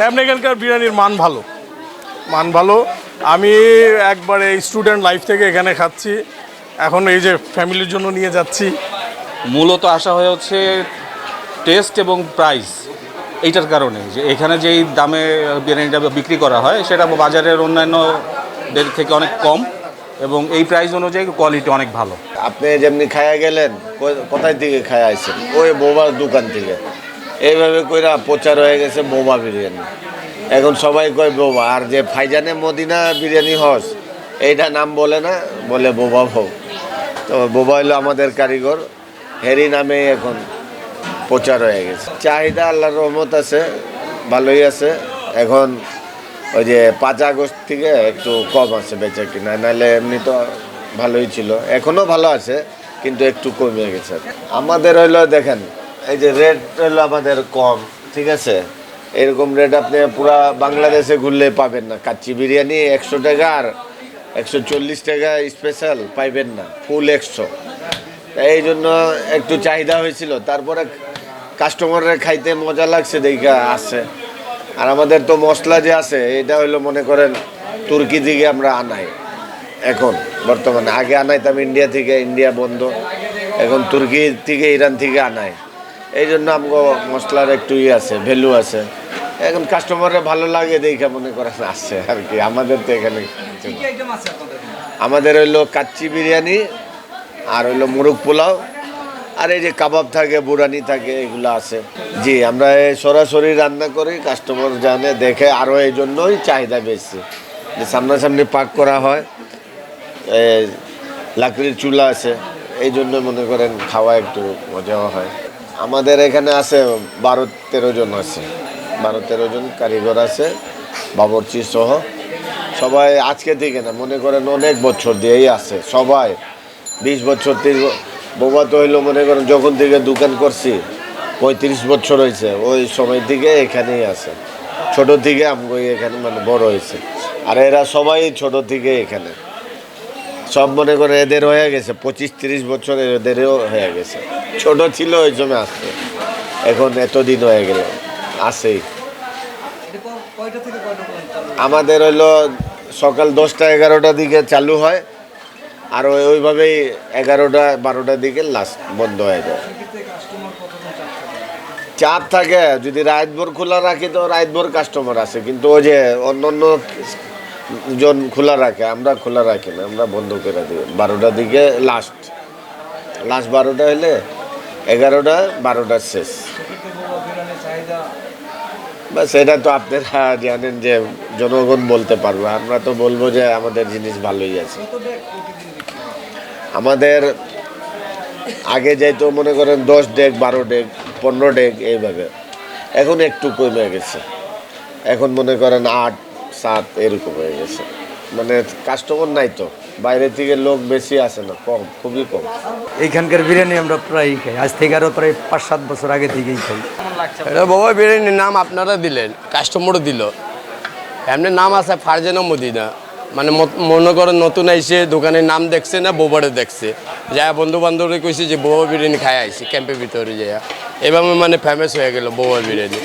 এমনি এখানকার বিরিয়ানির মান ভালো। আমি একবারে স্টুডেন্ট লাইফ থেকে এখানে খাচ্ছি, এখন এই যে ফ্যামিলির জন্য নিয়ে যাচ্ছি। মূলত আসা হয়ে হচ্ছে টেস্ট এবং প্রাইস, এইটার কারণে যে এখানে যেই দামে বিরিয়ানিটা বিক্রি করা হয় সেটা বাজারের অন্যান্যদের থেকে অনেক কম এবং এই প্রাইস অনুযায়ী কোয়ালিটি অনেক ভালো। আপনি যেমনি খায়া গেলেন, কোথায় থেকে খায়া আইছেন? ওই বোবার দোকান থেকে। এইভাবে কইরা প্রচার হয়ে গেছে বোবা বিরিয়ানি। এখন সবাই কয় বোবা, আর যে ফাইজানে মদিনা বিরিয়ানি হাউস এইটা নাম বলে না, বলে বোবা ভোগ। তো বোবা হলো আমাদের কারিগর, হেরি নামে এখন প্রচার হয়ে গেছে। চাহিদা আল্লাহর রহমত আছে, ভালোই আছে। এখন ওই যে 5 আগস্ট থেকে একটু কম আছে বেচা কিনা, নাহলে এমনি তো ভালোই ছিল, এখনও ভালো আছে কিন্তু একটু কমে গেছে। আমাদের হইলো দেখেন, এই যে রেট হইলো আমাদের কম, ঠিক আছে? এরকম রেট আপনি পুরা বাংলাদেশে ঘুরলে পাবেন না। কাচ্চি বিরিয়ানি 100 টাকা আর 140 টাকা স্পেশাল পাইবেন না, ফুল 100। এই জন্য একটু চাহিদা হয়েছিল, তারপরে কাস্টমাররা খাইতে মজা লাগছে দেখা আসছে। আর আমাদের তো মশলা যে আছে এটা হইলো মনে করেন তুর্কি থেকে আমরা আনাই এখন বর্তমানে। আগে আনাইতাম ইন্ডিয়া থেকে, ইন্ডিয়া বন্ধ, এখন তুর্কি থেকে, ইরান থেকে আনাই। এই জন্য আমগো মশলার একটু আছে, ভ্যালু আছে। এখন কাস্টমাররা ভালো লাগে দেখা মনে করেন আসছে আর কি। আমাদের তো এখানে আমাদের হইলো কাচ্চি বিরিয়ানি, আর হইলো মুরগ পোলাও, আর এই যে কাবাব থাকে, বুরানি থাকে, এগুলো আছে। জি, আমরা সরাসরি রান্না করি, কাস্টমার জানে দেখে, আরও এই জন্যই চাহিদা বেশি যে সামনাসামনি পাক করা হয়, লাকড়ির চুলা আছে, এই জন্য মনে করেন খাওয়া একটু মজাও হয়। আমাদের এখানে আছে 12-13 জন আছে, 12-13 জন কারিগর আছে, বাবুর্চি সহ। সবাই আজকে থেকে না, মনে করেন অনেক বছর দিয়েই আছে সবাই, 20 বছর 30। বোবা তো হইলো মনে করেন যখন থেকে দোকান করছি 35 বছর হয়েছে, ওই সময় থেকে এখানেই আছে। ছোট থেকে আমগো এখানে মানে বড় হয়েছে, আর এরা সবাই ছোট থেকে এখানে। সব মনে করে এদের হয়ে গেছে 25-30 বছর, এদেরও হয়ে গেছে। ছোট ছিল ওই সময় আসছে, এখন এতদিন হয়ে গেল আসেই। আমাদের হইলো সকাল 10টা-11টার দিকে চালু হয়, আর ওইভাবেই 11টা-12টার দিকে লাস্ট বন্ধ হয়ে যায়। চাপ থাকে, যদি রাতভর খোলা রাখি তো রাতভর কাস্টমার আছে, কিন্তু ওই যে অন্য জন খোলা রাখে, আমরা খোলা রাখি না, আমরা বন্ধ করে দিই 12টার দিকে লাস্ট 12টা হলে 11টা-12টা শেষ। বাস এটা তো আপনারা জানেন যে জনগণ বলতে পারবে, আমরা তো বলবো যে আমাদের জিনিস ভালোই আছে। আমাদের আগে যাইতো মনে করেন 10 ডেক, 12 ডেক, 15 ডেক এইভাবে, এখন একটু কমে গেছে, এখন মনে করেন 8-7 এরকম হয়ে গেছে। মানে কাস্টমার নাই তো, বাইরে থেকে লোক বেশি আসে না, কম, খুবই কম। এইখানকার বিরিয়ানি আমরা প্রায়ই খাই, আজ থেকে আরও প্রায় 5-7 বছর আগে থেকেই খাই। এটা বাবা বিরিয়ানির নাম আপনারা দিলেন, কাস্টমারও দিল। এমনি নাম আছে ফারজানা মদিনা, মানে মনে করেন নতুন আইসে দোকানের নাম দেখছে না, বোবারে দেখছে, যা বন্ধু বান্ধবরা কইছে যে বোবা বিরিয়ানি খাই আইসি ক্যাম্পের ভিতরে যায়, এভাবে মানে ফেমাস হয়ে গেল বোবা বিরিয়ানি।